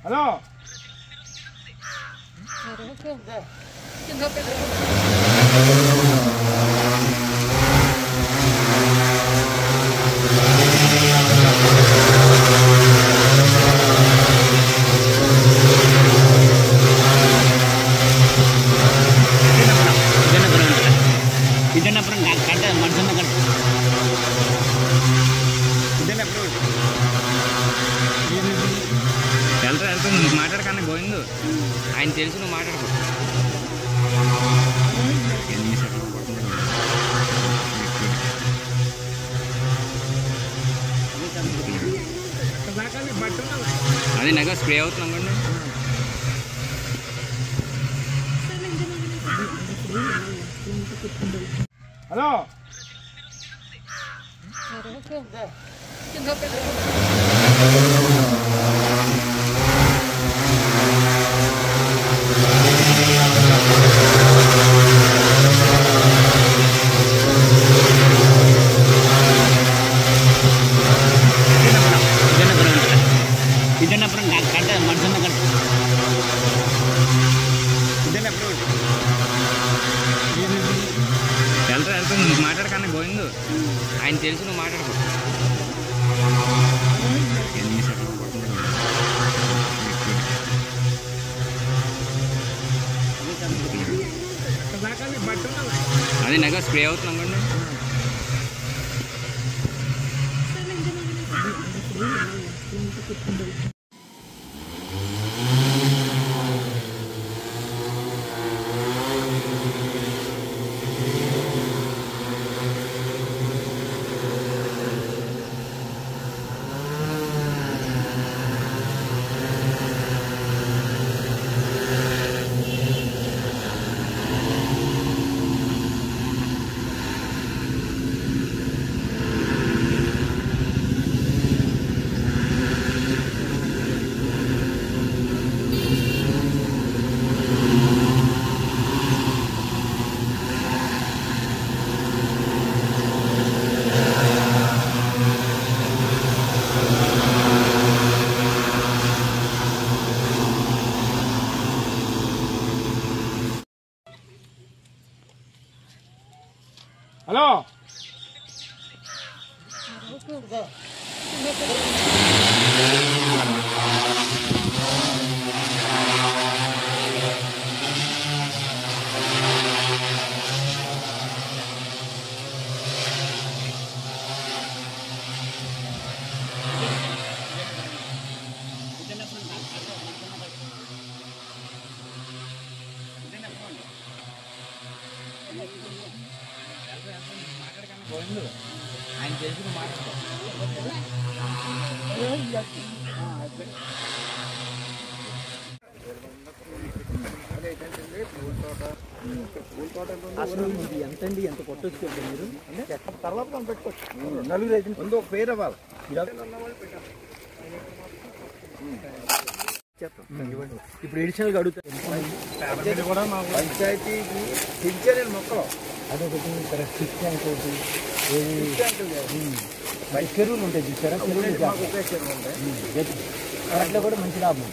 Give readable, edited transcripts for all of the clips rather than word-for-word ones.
Hello మాట్లాడకన్నా Govindu ఆయన తెలుసు నువ్వు మాట్లాడుకో అది నాకు స్ప్రే అవుతున్నాం కండి హలో మాట్లాడకన్నా గోవిందు ఆయన తెలుసు నువ్వు మాట్లాడుకో అది నాకు స్ప్రే అవుతున్నాం కండి హలో ఆయన తెలుసు నువ్వు మాట్లాడుకో ఎంతండి ఎంత కొట్టొచ్చు మీరు తర్వాత మనం పెట్టుకోవచ్చు నలుగురు అయితే ముందు ఒక పేరు అవ్వాలి ఇప్పుడు ఎడిషనల్గా అడుగుతారు పంచాయతీకి పెంచారండి మొక్కలు అదొకటి ఇంకోటి చెరువులు ఉంటాయి చూసారా చెరువులు ఉంటాయి అట్లా కూడా మంచి లాభం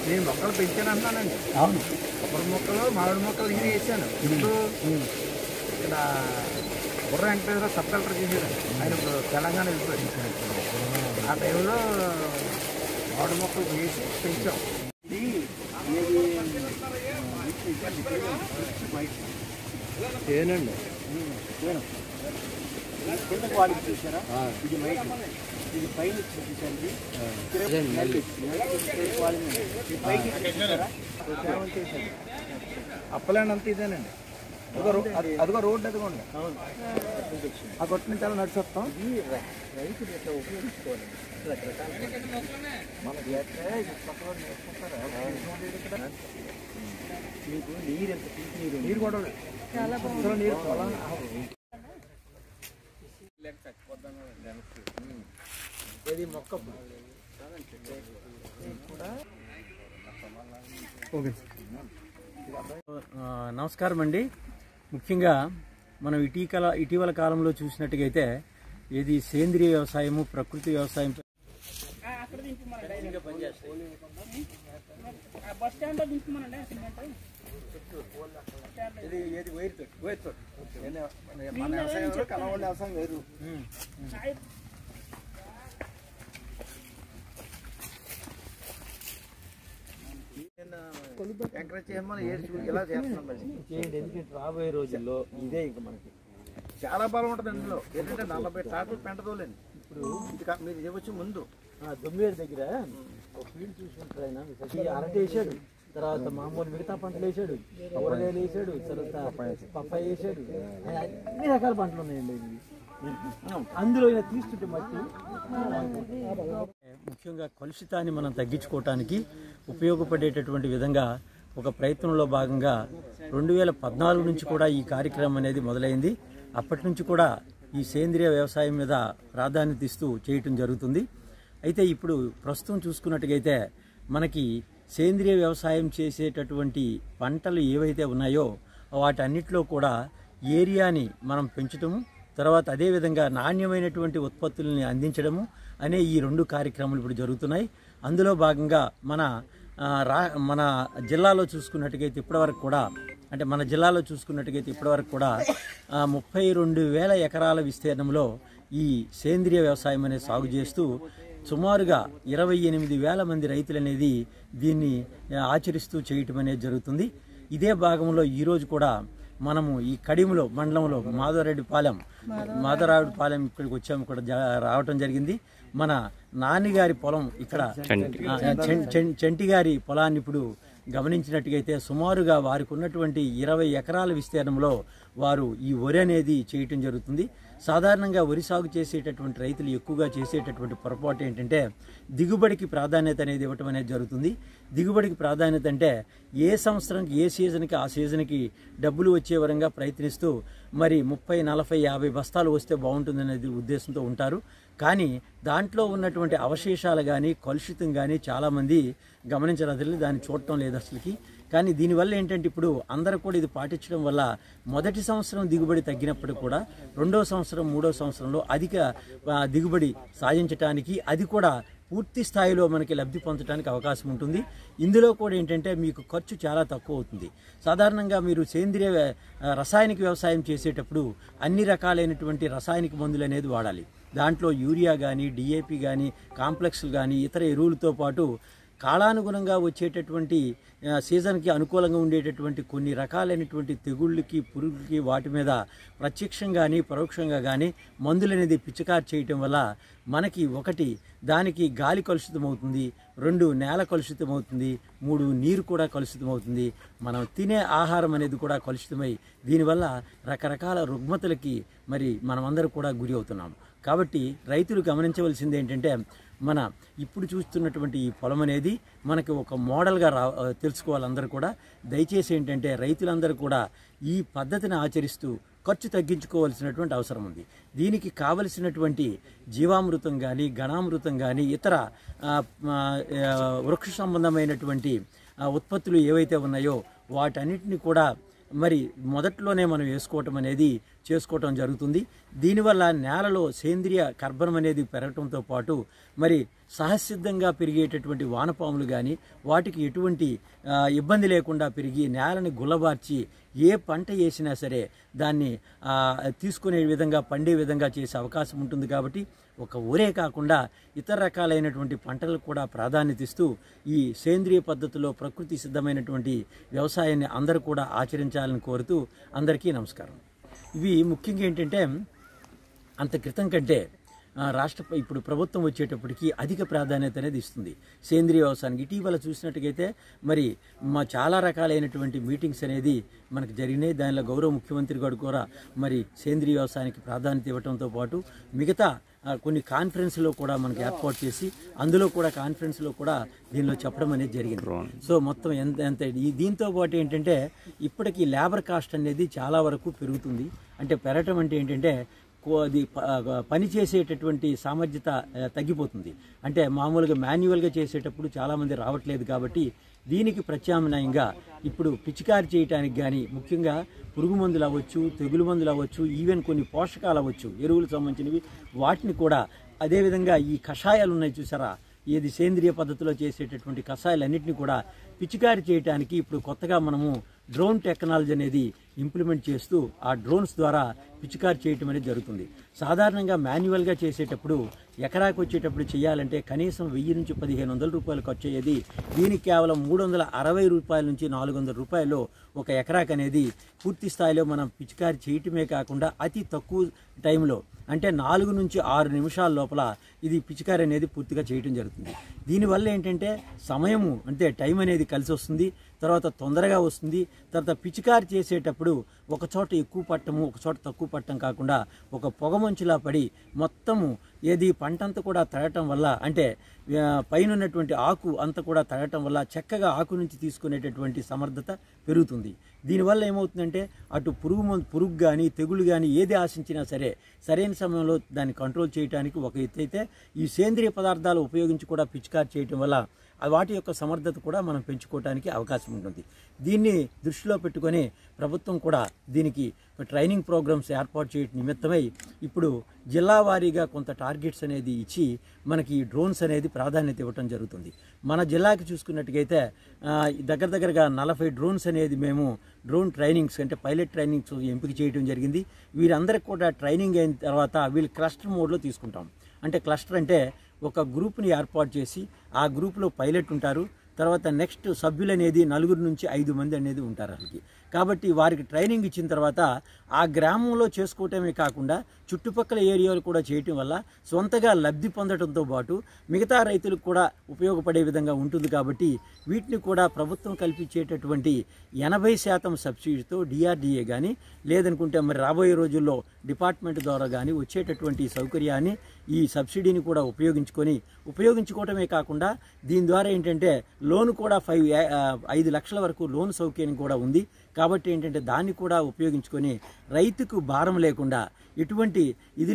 నేను మొక్కలు పెంచాను అంటున్నానండి. అవును కొబ్బరి మొక్కలు మామిడి మొక్కలు ఇవి వేసాను. ఇప్పుడు ఇక్కడ బుర్ర వెంకటేశ్వర సబ్ కలెక్టర్ చేశారు. ఆయన ఇప్పుడు తెలంగాణ వెళ్ళిపోయారు. ఆ టైంలో మామిడి మొక్కలు వేసి పెంచాం. ఏనండి కింద క్వాలిటీ చూసారా? ఇది మైట్, ఇది పైన చూసారు. అప్పలాండ్ అంతా ఇదేనండి. అదిగో రోడ్డు అదిగోండి. ఆ కొట్టు నుంచి అలా నడిచి వస్తాం. రైతులు ఎట్లా ఉపయోగించుకోవాలి మనకి మీకు నీరు ఎంత తీసి నీరు కూడా నీరు పొలం ఇది మొక్క నమస్కారం అండి. ముఖ్యంగా మనం ఇటీవల కాలంలో చూసినట్టుగైతే ఏది సేంద్రియ వ్యవసాయము, ప్రకృతి వ్యవసాయం పనిచేస్తాయి. ఇది ఏది వైర్ తోటి మన వ్యవసాయం వేరు, కలవాళ్ళ వ్యవసాయం వేరు. ఎంకరేజ్ చేయమని ఇలా చేస్తున్నాం. చేయండి, ఎందుకంటే రాబోయే రోజుల్లో ఇదే ఇంకా మనకి చాలా బలం ఉంటుంది అందులో. ఏంటంటే 40 ట్రాక్టర్లు పెంటదోలేండి. ఇప్పుడు ఇది మీరు ఇవ్వచ్చు ముందు దొమ్మేరు దగ్గర ఒక ఫీల్డ్ చూసుకుంటారు ఆయన. అరటి వేసాడు, తర్వాత మామూలు మిగతా పంటలు వేసాడు, కూరగాయలు వేసాడు, తర్వాత పప్పాయ వేసాడు, అన్ని రకాల పంటలు ఉన్నాయండి. అందులో ఇలా తీస్తుంటే మట్టి ముఖ్యంగా కలుషితాన్ని మనం తగ్గించుకోవటానికి ఉపయోగపడేటటువంటి విధంగా ఒక ప్రయత్నంలో భాగంగా 2014 నుంచి కూడా ఈ కార్యక్రమం అనేది మొదలైంది. అప్పటి నుంచి కూడా ఈ సేంద్రియ వ్యవసాయం మీద ప్రాధాన్యత ఇస్తూ చేయటం జరుగుతుంది. అయితే ఇప్పుడు ప్రస్తుతం చూసుకున్నట్టుగైతే మనకి సేంద్రియ వ్యవసాయం చేసేటటువంటి పంటలు ఏవైతే ఉన్నాయో వాటన్నిటిలో కూడా ఏరియాని మనం పెంచటము, తర్వాత అదేవిధంగా నాణ్యమైనటువంటి ఉత్పత్తుల్ని అందించడము అనే ఈ 2 కార్యక్రమాలు ఇప్పుడు జరుగుతున్నాయి. అందులో భాగంగా మన జిల్లాలో చూసుకున్నట్టుగైతే ఇప్పటివరకు కూడా మన జిల్లాలో చూసుకున్నట్టుగైతే ఇప్పటివరకు కూడా 32,000 ఎకరాల విస్తీర్ణంలో ఈ సేంద్రియ వ్యవసాయం అనేది సాగు చేస్తూ సుమారుగా 28,000 మంది రైతులు అనేది దీన్ని ఆచరిస్తూ చేయటం అనేది జరుగుతుంది. ఇదే భాగంలో ఈరోజు కూడా మనము ఈ కడిములో మండలంలో మాధవరెడ్డిపాలెం ఇక్కడికి వచ్చాము, ఇక్కడ రావటం జరిగింది. మన నాన్నగారి పొలం ఇక్కడ చంటి గారి పొలాన్ని ఇప్పుడు గమనించినట్టుగైతే సుమారుగా వారికి ఉన్నటువంటి 20 ఎకరాల విస్తీర్ణంలో వారు ఈ వరి అనేది చేయటం జరుగుతుంది. సాధారణంగా వరి సాగు చేసేటటువంటి రైతులు ఎక్కువగా చేసేటటువంటి పొరపాటు ఏంటంటే దిగుబడికి ప్రాధాన్యత అనేది ఇవ్వటం అనేది జరుగుతుంది. దిగుబడికి ప్రాధాన్యత అంటే ఏ సంవత్సరానికి ఏ సీజన్కి ఆ సీజన్కి డబ్బులు వచ్చే వరంగా ప్రయత్నిస్తూ మరి 30, 40, 50 బస్తాలు వస్తే బాగుంటుందనేది ఉద్దేశంతో ఉంటారు. కానీ దాంట్లో ఉన్నటువంటి అవశేషాలు కానీ కలుషితం కానీ చాలామంది గమనించలేదు, దాన్ని చూడటం లేదు అసలుకి. కానీ దీనివల్ల ఏంటంటే ఇప్పుడు అందరూ కూడా ఇది పాటించడం వల్ల మొదటి సంవత్సరం దిగుబడి తగ్గినప్పుడు కూడా 2వ సంవత్సరం 3వ సంవత్సరంలో అధిక దిగుబడి సాధించడానికి అది కూడా పూర్తి స్థాయిలో మనకి లబ్ధి పొందడానికి అవకాశం ఉంటుంది. ఇందులో కూడా ఏంటంటే మీకు ఖర్చు చాలా తక్కువ అవుతుంది. సాధారణంగా మీరు సేంద్రియ రసాయనిక వ్యవసాయం చేసేటప్పుడు అన్ని రకాలైనటువంటి రసాయనిక మందులు అనేది వాడాలి. దాంట్లో యూరియా కానీ, డిఏపి కానీ, కాంప్లెక్స్లు కానీ, ఇతర ఎరువులతో పాటు కాలానుగుణంగా వచ్చేటటువంటి సీజన్కి అనుకూలంగా ఉండేటటువంటి కొన్ని రకాలైనటువంటి తెగుళ్ళకి, పురుగులకి వాటి మీద ప్రత్యక్షంగాని పరోక్షంగా కానీ మందులు అనేది పిచికారి చేయటం వల్ల మనకి 1 దానికి గాలి కలుషితమవుతుంది, 2 నేల కలుషితమవుతుంది, 3 నీరు కూడా కలుషితమవుతుంది, మనం తినే ఆహారం అనేది కూడా కలుషితమై దీనివల్ల రకరకాల రుగ్మతలకి మరి మనమందరూ కూడా గురి అవుతున్నాం. కాబట్టి రైతులు గమనించవలసింది ఏంటంటే మన ఇప్పుడు చూస్తున్నటువంటి ఈ పొలం అనేది మనకి ఒక మోడల్గా తెలుసుకోవాలి అందరూ కూడా. దయచేసి ఏంటంటే రైతులందరూ కూడా ఈ పద్ధతిని ఆచరిస్తూ ఖర్చు తగ్గించుకోవాల్సినటువంటి అవసరం ఉంది. దీనికి కావలసినటువంటి జీవామృతం కానీ, ఘనామృతం కానీ, ఇతర వృక్ష సంబంధమైనటువంటి ఉత్పత్తులు ఏవైతే ఉన్నాయో వాటన్నిటిని కూడా మరి మొదట్లోనే మనం చేసుకోవటం జరుగుతుంది. దీనివల్ల నేలలో సేంద్రియ కర్బనం అనేది పెరగటంతో పాటు మరి సహసిద్ధంగా పెరిగేటటువంటి వానపాములు కానీ వాటికి ఎటువంటి ఇబ్బంది లేకుండా పెరిగి నేలని గుల్లబార్చి ఏ పంట వేసినా సరే దాన్ని తీసుకునే విధంగా పండే విధంగా చేసే అవకాశం ఉంటుంది. కాబట్టి ఒక ఊరే కాకుండా ఇతర రకాలైనటువంటి పంటలకు కూడా ప్రాధాన్యత ఇస్తూ ఈ సేంద్రియ పద్ధతిలో ప్రకృతి సిద్ధమైనటువంటి వ్యవసాయాన్ని అందరూ కూడా ఆచరించాలని కోరుతూ అందరికీ నమస్కారం. ఇవి ముఖ్యంగా ఏంటంటే అంత క్రితం కంటే ఇప్పుడు ప్రభుత్వం వచ్చేటప్పటికి అధిక ప్రాధాన్యత అనేది ఇస్తుంది సేంద్రియ వ్యవసాయానికి. ఇటీవల చూసినట్టుగైతే మరి చాలా రకాలైనటువంటి మీటింగ్స్ అనేది మనకు జరిగినాయి. దానిలో గౌరవ ముఖ్యమంత్రి గారు కూడా మరి సేంద్రియ వ్యవసాయానికి ప్రాధాన్యత ఇవ్వడంతో పాటు మిగతా కొన్ని కాన్ఫరెన్స్లో కూడా మనకి ఏర్పాటు చేసి అందులో కూడా కాన్ఫరెన్స్లో కూడా దీనిలో చెప్పడం అనేది జరిగింది. సో మొత్తం ఎంత దీంతో పాటు ఏంటంటే ఇప్పటికీ లేబర్ కాస్ట్ అనేది చాలా వరకు పెరుగుతుంది. అంటే పెరగటం అంటే ఏంటంటే అది పని చేసేటటువంటి సామర్థ్యత తగ్గిపోతుంది. అంటే మామూలుగా మాన్యువల్గా చేసేటప్పుడు చాలామంది రావట్లేదు. కాబట్టి దీనికి ప్రత్యామ్నాయంగా ఇప్పుడు పిచికారి చేయడానికి కానీ ముఖ్యంగా పురుగు మందులు అవ్వచ్చు, తెగులు మందులు అవ్వచ్చు, ఈవెన్ కొన్ని పోషకాలు అవ్వచ్చు, ఎరువులకు సంబంధించినవి వాటిని కూడా అదేవిధంగా ఈ కషాయాలు ఉన్నాయి చూసారా, ఏది సేంద్రియ పద్ధతిలో చేసేటటువంటి కషాయాలన్నింటినీ కూడా పిచికారి చేయడానికి ఇప్పుడు కొత్తగా మనము డ్రోన్ టెక్నాలజీ అనేది ఇంప్లిమెంట్ చేస్తూ ఆ డ్రోన్స్ ద్వారా పిచికారి చేయటం అనేది జరుగుతుంది. సాధారణంగా మాన్యువల్గా చేసేటప్పుడు ఎకరాకు వచ్చేటప్పుడు చేయాలంటే కనీసం 1000 నుంచి 1500 రూపాయలు ఖర్చు అయ్యేది. దీనికి కేవలం 360 రూపాయల నుంచి 400 రూపాయలు ఒక ఎకరాకు అనేది పూర్తి స్థాయిలో మనం పిచికారి చేయటమే కాకుండా అతి తక్కువ టైంలో అంటే 4 నుంచి 6 నిమిషాల లోపల ఇది పిచికారి అనేది పూర్తిగా చేయటం జరుగుతుంది. దీనివల్ల ఏంటంటే సమయము అంటే టైం అనేది కలిసి వస్తుంది, తర్వాత తొందరగా వస్తుంది. తర్వాత పిచికారి చేసేటప్పుడు ఒక చోట ఎక్కువ పట్టము ఒక చోట తక్కువ పట్టం కాకుండా ఒక పొగమంచులా పడి మొత్తము ఏది పంటంతా కూడా తడటం వల్ల అంటే పైన ఉన్నటువంటి ఆకు అంతా కూడా తడటం వల్ల చక్కగా ఆకు నుంచి తీసుకునేటటువంటి సమర్థత పెరుగుతుంది. దీనివల్ల ఏమవుతుందంటే అటు పురుగు కానీ తెగులు కానీ ఏది ఆశించినా సరే సరైన సమయంలో దాన్ని కంట్రోల్ చేయడానికి ఒక ఎత్తు అయితే ఈ సేంద్రియ పదార్థాలు ఉపయోగించి కూడా పిచికారి చేయటం వల్ల వాటి యొక్క సమర్థత కూడా మనం పెంచుకోవడానికి అవకాశం ఉంటుంది. దీన్ని దృష్టిలో పెట్టుకొని ప్రభుత్వం కూడా దీనికి ట్రైనింగ్ ప్రోగ్రామ్స్ ఏర్పాటు చేయడం నిమిత్తమై ఇప్పుడు జిల్లా వారీగా కొంత టార్గెట్స్ అనేది ఇచ్చి మనకి ఈ డ్రోన్స్ అనేది ప్రాధాన్యత ఇవ్వటం జరుగుతుంది. మన జిల్లాకి చూసుకున్నట్టుగైతే దగ్గరగా 40 డ్రోన్స్ అనేది మేము డ్రోన్ ట్రైనింగ్స్ అంటే పైలట్ ట్రైనింగ్స్ ఎంపిక చేయడం జరిగింది. వీరందరికీ కూడా ట్రైనింగ్ అయిన తర్వాత వీళ్ళు క్లస్టర్ మోడ్లో తీసుకుంటాం. అంటే క్లస్టర్ అంటే ఒక గ్రూప్ని ఏర్పాటు చేసి ఆ గ్రూప్లో పైలట్ ఉంటారు, తర్వాత నెక్స్ట్ సభ్యులు అనేది 4 నుంచి 5 మంది అనేది ఉంటారు వాళ్ళకి. కాబట్టి వారికి ట్రైనింగ్ ఇచ్చిన తర్వాత ఆ గ్రామంలో చేసుకోవటమే కాకుండా చుట్టుపక్కల ఏరియాలు కూడా చేయటం వల్ల సొంతగా లబ్ధి పొందడంతో పాటు మిగతా రైతులకు కూడా ఉపయోగపడే విధంగా ఉంటుంది. కాబట్టి వీటిని కూడా ప్రభుత్వం కల్పించేటటువంటి 80% సబ్సిడీతో డిఆర్డీఏ కానీ లేదనుకుంటే మరి రాబోయే రోజుల్లో డిపార్ట్మెంట్ ద్వారా కానీ వచ్చేటటువంటి సౌకర్యాన్ని ఈ సబ్సిడీని కూడా ఉపయోగించుకోవటమే కాకుండా దీని ద్వారా ఏంటంటే లోన్ కూడా 5 లక్షల వరకు లోన్ సౌకర్యం కూడా ఉంది. కాబట్టి ఏంటంటే దాన్ని కూడా ఉపయోగించుకొని రైతుకు భారం లేకుండా ఎటువంటి ఇది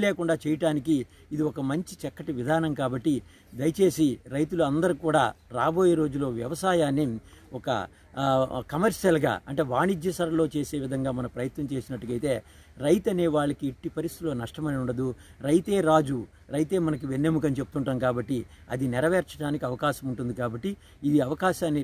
లేకుండా చేయటానికి ఇది ఒక మంచి చక్కటి విధానం. కాబట్టి దయచేసి రైతులు అందరూ కూడా రాబోయే రోజుల్లో వ్యవసాయాన్ని ఒక కమర్షియల్గా అంటే వాణిజ్య సరళిలో చేసే విధంగా మన ప్రయత్నం చేసినట్టుగైతే రైతు అనే వాళ్ళకి ఎట్టి పరిస్థితుల్లో నష్టమని ఉండదు. రైతే రాజు, రైతే మనకి వెన్నెముక అని చెప్తుంటాం. కాబట్టి అది నెరవేర్చడానికి అవకాశం ఉంటుంది. కాబట్టి ఇది అవకాశాన్ని